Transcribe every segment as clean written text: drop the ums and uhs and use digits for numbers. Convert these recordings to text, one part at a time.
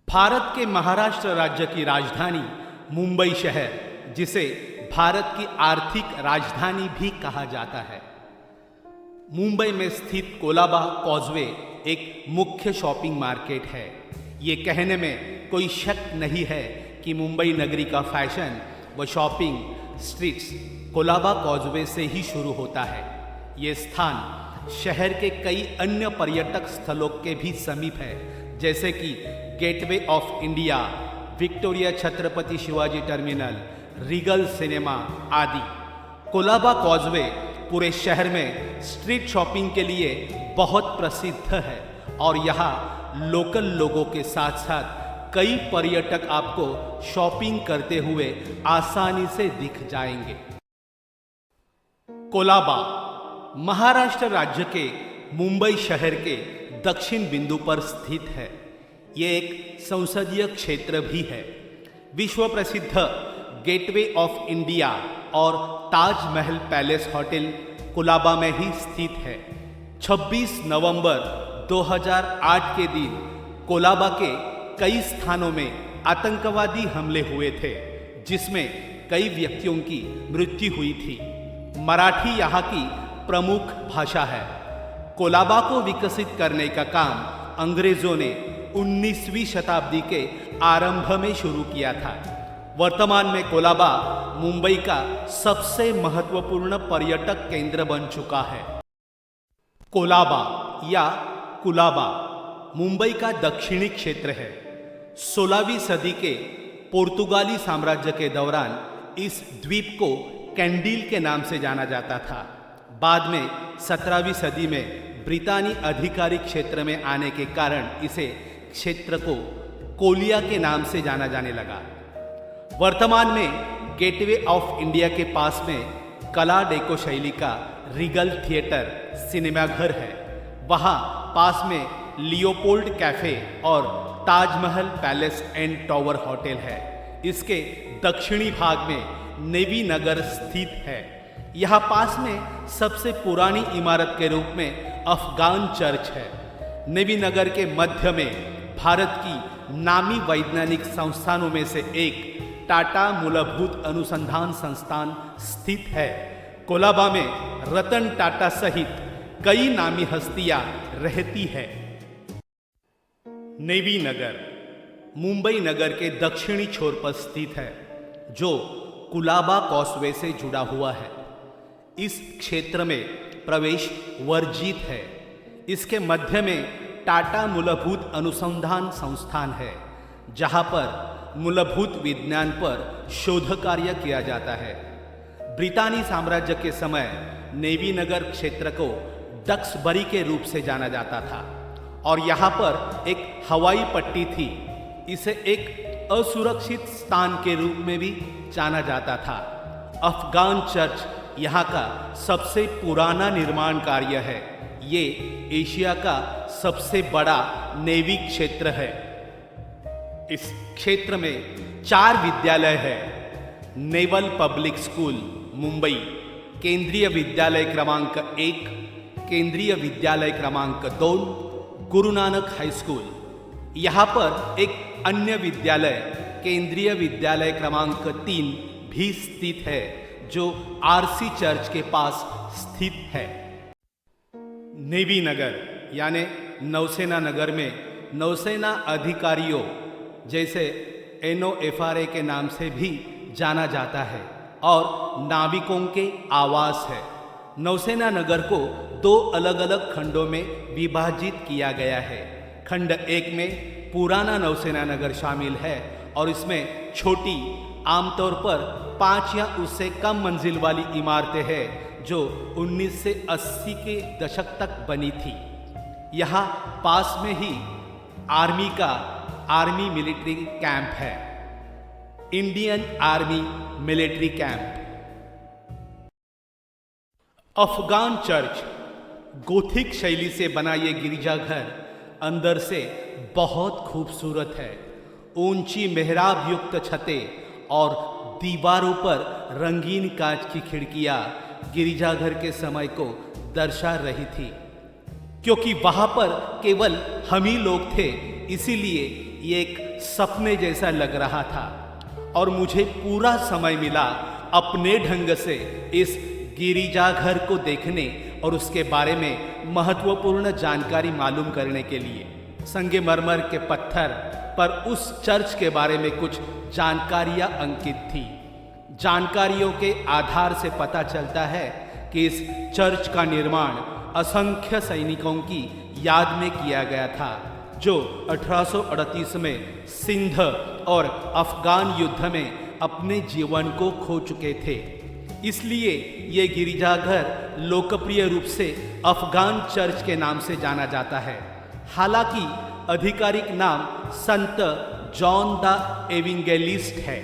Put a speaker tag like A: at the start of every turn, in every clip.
A: भारत के महाराष्ट्र राज्य की राजधानी मुंबई शहर, जिसे भारत की आर्थिक राजधानी भी कहा जाता है, मुंबई में स्थित कोलाबा कॉजवे एक मुख्य शॉपिंग मार्केट है। ये कहने में कोई शक नहीं है कि मुंबई नगरी का फैशन व शॉपिंग स्ट्रीट्स कोलाबा कॉजवे से ही शुरू होता है। ये स्थान शहर के कई अन्य पर्यटक स्थलों के भी समीप है, जैसे कि gateway of India, Victoria Chhatrapati Shivaji terminal, Regal cinema आदि। कोलाबा कॉजवे पूरे शहर में स्ट्रीट शॉपिंग के लिए बहुत प्रसिद्ध है और यहाँ लोकल लोगों के साथ साथ कई पर्यटक आपको शॉपिंग करते हुए आसानी से दिख जाएंगे। कोलाबा महाराष्ट्र राज्य के मुंबई शहर के दक्षिण बिंदु पर स्थित है। ये एक संसदीय क्षेत्र भी है। विश्व प्रसिद्ध गेटवे ऑफ इंडिया और ताजमहल पैलेस होटल कोलाबा में ही स्थित है। 26 नवंबर 2008 के दिन कोलाबा के कई स्थानों में आतंकवादी हमले हुए थे, जिसमें कई व्यक्तियों की मृत्यु हुई थी। मराठी यहाँ की प्रमुख भाषा है। कोलाबा को विकसित करने का काम अंग्रेजों ने 19वीं शताब्दी के आरंभ में शुरू किया था। वर्तमान में कोलाबा मुंबई का सबसे महत्वपूर्ण पर्यटक केंद्र बन चुका है। कोलाबा या कुलाबा मुंबई का दक्षिणी क्षेत्र है। 16वीं सदी के पुर्तगाली साम्राज्य के दौरान इस द्वीप को कैंडिल के नाम से जाना जाता था। बाद में 17वीं सदी में ब्रितानी आधिकारिक क्षेत्र में आने के कारण इसे क्षेत्र को कोलिया के नाम से जाना जाने लगा। वर्तमान में गेटवे ऑफ इंडिया के पास में कला डेको शैली का रीगल थिएटर सिनेमाघर है। वहाँ पास में लियोपोल्ड कैफे और Taj Mahal palace and tower hotel है। इसके दक्षिणी भाग में नेवी नगर स्थित है। यहाँ पास में सबसे पुरानी इमारत के रूप में अफगान चर्च है। नेवी नगर के मध्य में भारत की नामी वैज्ञानिक संस्थानों में से एक टाटा मूलभूत अनुसंधान संस्थान स्थित है। कोलाबा में रतन टाटा सहित कई नामी हस्तियां रहती है। नेवी नगर मुंबई नगर के दक्षिणी छोर पर स्थित है, जो कोलाबा कॉजवे से जुड़ा हुआ है। इस क्षेत्र में प्रवेश वर्जित है। इसके मध्य में टाटा मूलभूत अनुसंधान संस्थान है, जहां पर मूलभूत विज्ञान पर शोध कार्य किया जाता है। ब्रितानी साम्राज्य के समय नेवी नगर क्षेत्र को डक्सबरी के रूप से जाना जाता था और यहाँ पर एक हवाई पट्टी थी। इसे एक असुरक्षित स्थान के रूप में भी जाना जाता था। अफगान चर्च यहाँ का सबसे पुराना निर्माण कार्य है। ये एशिया का सबसे बड़ा नेवी क्षेत्र है। इस क्षेत्र में 4 विद्यालय है। नेवल पब्लिक स्कूल मुंबई, केंद्रीय विद्यालय क्रमांक 1, केंद्रीय विद्यालय क्रमांक 2, गुरु नानक हाई स्कूल। यहाँ पर एक अन्य विद्यालय केंद्रीय विद्यालय क्रमांक 3 भी स्थित है, जो आरसी चर्च के पास स्थित है। नेवी नगर यानी नौसेना नगर में नौसेना अधिकारियों जैसे NOFRA के नाम से भी जाना जाता है और नाविकों के आवास है। नौसेना नगर को 2 अलग अलग खंडों में विभाजित किया गया है। खंड 1 में पुराना नौसेना नगर शामिल है और इसमें छोटी, आमतौर पर 5 या उससे कम मंजिल वाली इमारतें हैं, जो 1980 के दशक तक बनी थी। यहाँ पास में ही आर्मी का आर्मी मिलिट्री कैंप है, Indian army military camp. Afghan church Gothic शैली से बना ये गिरजाघर अंदर से बहुत खूबसूरत है। ऊंची मेहराब युक्त छतें और दीवारों पर रंगीन कांच की खिड़कियां गिरजाघर के समय को दर्शा रही थी। क्योंकि वहां पर केवल हम ही लोग थे, इसीलिए ये एक सपने जैसा लग रहा था और मुझे पूरा समय मिला अपने ढंग से इस गिरिजाघर को देखने और उसके बारे में महत्वपूर्ण जानकारी मालूम करने के लिए। संगमरमर के पत्थर पर उस चर्च के बारे में कुछ जानकारियां अंकित थी। जानकारियों के आधार से पता चलता है कि इस चर्च का निर्माण असंख्य सैनिकों की याद में किया गया था जो 1838 में सिंध और अफगान युद्ध में अपने जीवन को खो चुके थे। इसलिए ये गिरिजाघर लोकप्रिय रूप से अफगान चर्च के नाम से जाना जाता है। हालांकि आधिकारिक नाम संत जॉन द एवेंगेलिस्ट है।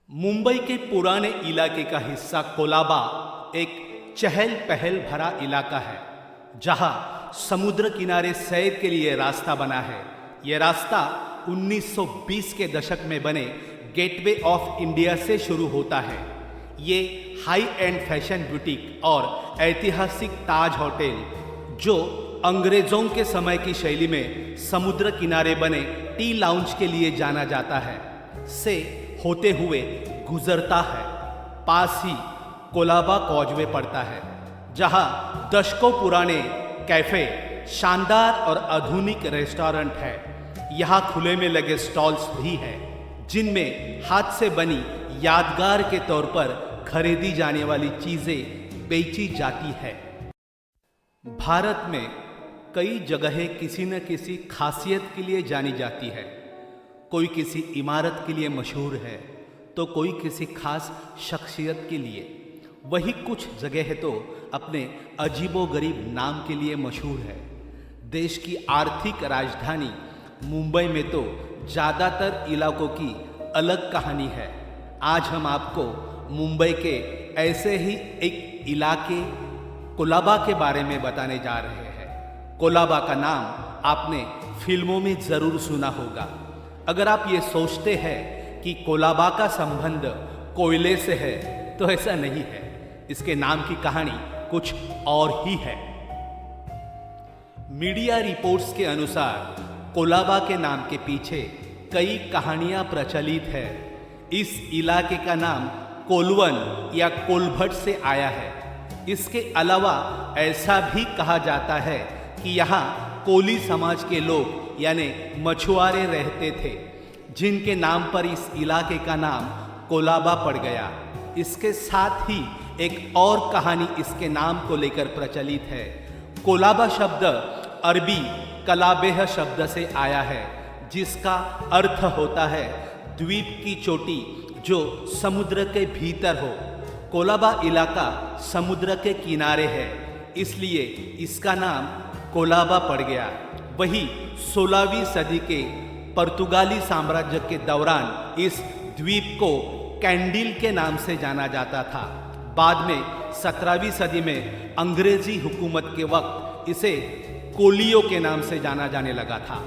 A: मुंबई के पुराने इलाके का हिस्सा कोलाबा एक चहल पहल भरा इलाका है जहां समुद्र किनारे सैर के लिए रास्ता बना है। यह रास्ता 1920 के दशक में बने गेटवे ऑफ इंडिया से शुरू होता है। ये हाई एंड फैशन बुटीक और ऐतिहासिक ताज होटल, जो अंग्रेजों के समय की शैली में समुद्र किनारे बने टी लाउंज के लिए जाना जाता है, से होते हुए गुजरता है। पास ही कोलाबा कॉजवे पड़ता है, जहां दशकों पुराने कैफे, शानदार और आधुनिक रेस्टोरेंट है। यहाँ खुले में लगे स्टॉल्स भी हैं, जिनमें हाथ से बनी यादगार के तौर पर खरीदी जाने वाली चीजें बेची जाती है। भारत में कई जगहें किसी न किसी खासियत के लिए जानी जाती है। कोई किसी इमारत के लिए मशहूर है तो कोई किसी खास शख्सियत के लिए। वही कुछ जगह तो अपने अजीबोगरीब नाम के लिए मशहूर है। देश की आर्थिक राजधानी मुंबई में तो ज़्यादातर इलाकों की अलग कहानी है। आज हम आपको मुंबई के ऐसे ही एक इलाके कोलाबा के बारे में बताने जा रहे हैं। कोलाबा का नाम आपने फिल्मों में ज़रूर सुना होगा। अगर आप ये सोचते हैं कि कोलाबा का संबंध कोयले से है तो ऐसा नहीं है। इसके नाम की कहानी कुछ और ही है। मीडिया रिपोर्ट्स के अनुसार कोलाबा के नाम के पीछे कई कहानियां प्रचलित है। इस इलाके का नाम कोलवन या कोलभट से आया है। इसके अलावा ऐसा भी कहा जाता है कि यहाँ कोली समाज के लोग यानी मछुआरे रहते थे, जिनके नाम पर इस इलाके का नाम कोलाबा पड़ गया। इसके साथ ही एक और कहानी इसके नाम को लेकर प्रचलित है। कोलाबा शब्द अरबी कलाबेह शब्द से आया है, जिसका अर्थ होता है द्वीप की चोटी जो समुद्र के भीतर हो। कोलाबा इलाका समुद्र के किनारे है, इसलिए इसका नाम कोलाबा पड़ गया। वही 16वीं सदी के पुर्तगाली साम्राज्य के दौरान इस द्वीप को कैंडिल के नाम से जाना जाता था। बाद में 17वीं सदी में अंग्रेजी हुकूमत के वक्त इसे कोलियो के नाम से जाना जाने लगा था।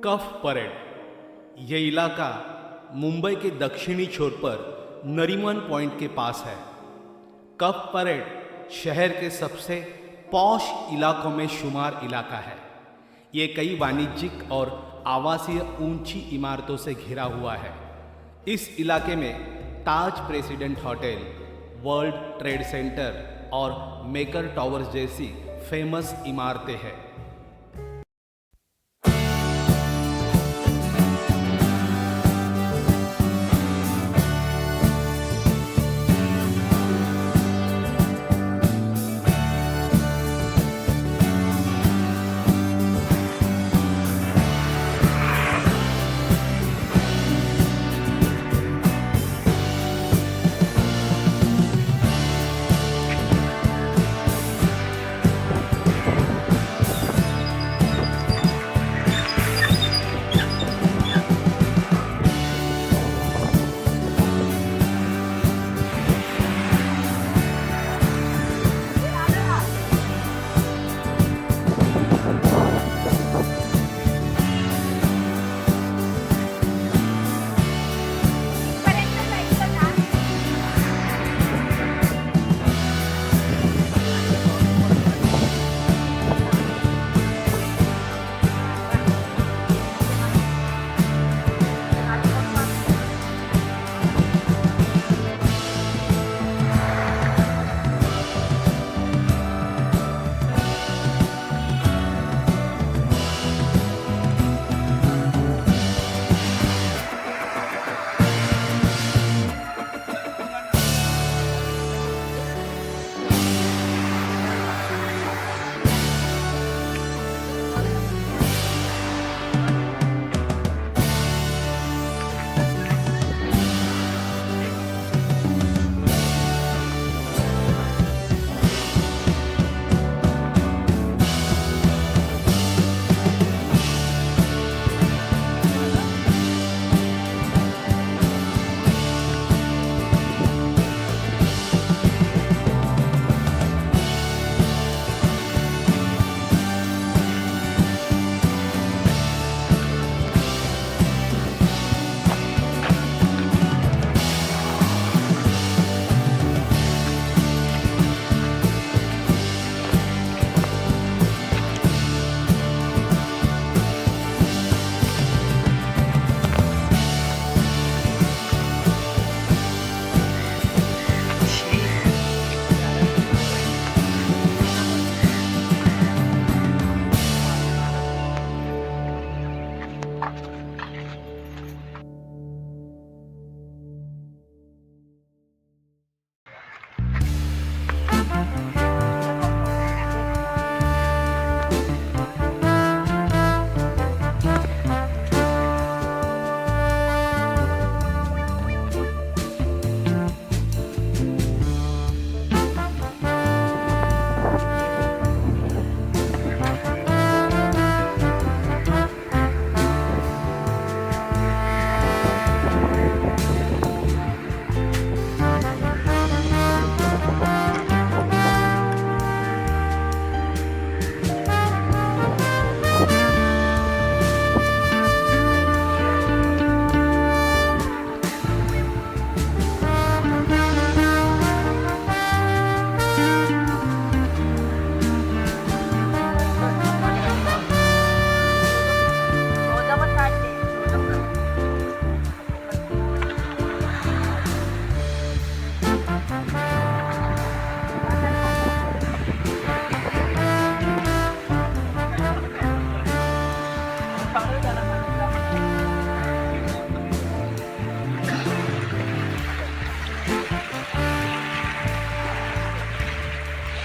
A: कफ परेड। यह इलाका मुंबई के दक्षिणी छोर पर नरीमन पॉइंट के पास है। कफ परेड शहर के सबसे पॉश इलाकों में शुमार इलाका है। ये कई वाणिज्यिक और आवासीय ऊंची इमारतों से घिरा हुआ है। इस इलाके में Taj President hotel, World Trade Centre और मेकर टावर्स जैसी फेमस इमारतें हैं।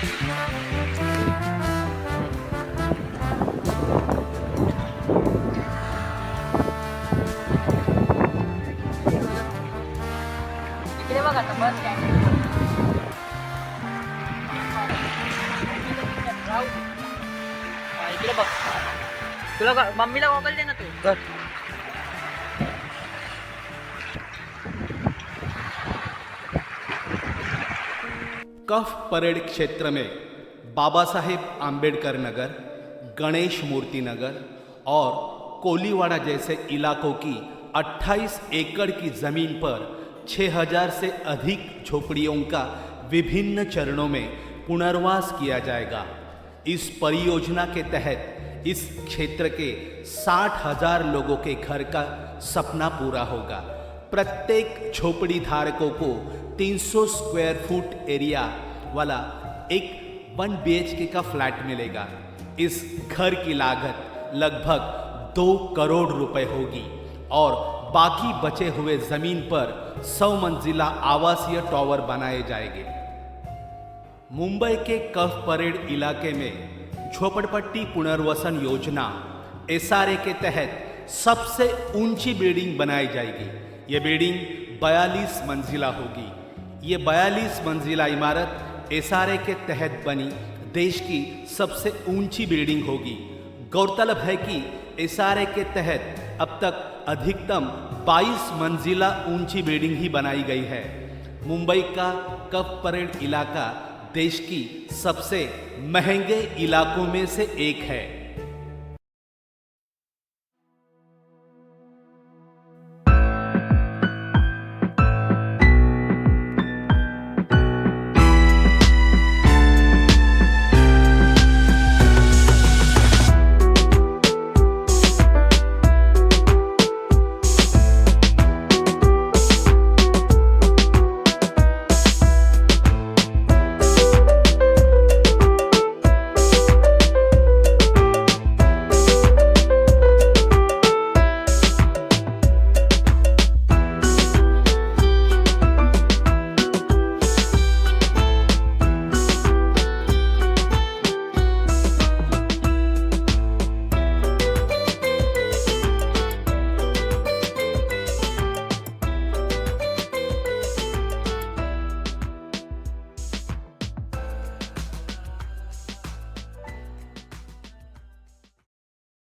B: इकडे बघ आता बस स्टँड. इकडे बघ. तुला मम्मीला गॉगल दे ना तू.
A: कफ परेड क्षेत्र में बाबा साहेब आम्बेडकर नगर, गणेश मूर्ति नगर और कोलीवाड़ा जैसे इलाकों की 28 एकड़ की ज़मीन पर 6000 से अधिक झोपड़ियों का विभिन्न चरणों में पुनर्वास किया जाएगा। इस परियोजना के तहत इस क्षेत्र के 60,000 लोगों के घर का सपना पूरा होगा। प्रत्येक झोपड़ी धारकों को 300 स्क्वायर फुट एरिया वाला एक 1 BHK का फ्लैट मिलेगा। इस घर की लागत लगभग 2 करोड़ रुपए होगी और बाकी बचे हुए जमीन पर 100 मंजिला आवासीय टावर बनाए जाएंगे। मुंबई के कफ परेड इलाके में झोपड़पट्टी पुनर्वसन योजना SRA के तहत सबसे ऊंची बिल्डिंग बनाई जाएगी। ये बिल्डिंग 42 मंजिला होगी। ये 42 मंजिला इमारत SRA के तहत बनी देश की सबसे ऊंची बिल्डिंग होगी। गौरतलब है कि SRA के तहत अब तक अधिकतम 22 मंजिला ऊंची बिल्डिंग ही बनाई गई है। मुंबई का कफ परेड इलाका देश की सबसे महंगे इलाकों में से एक है।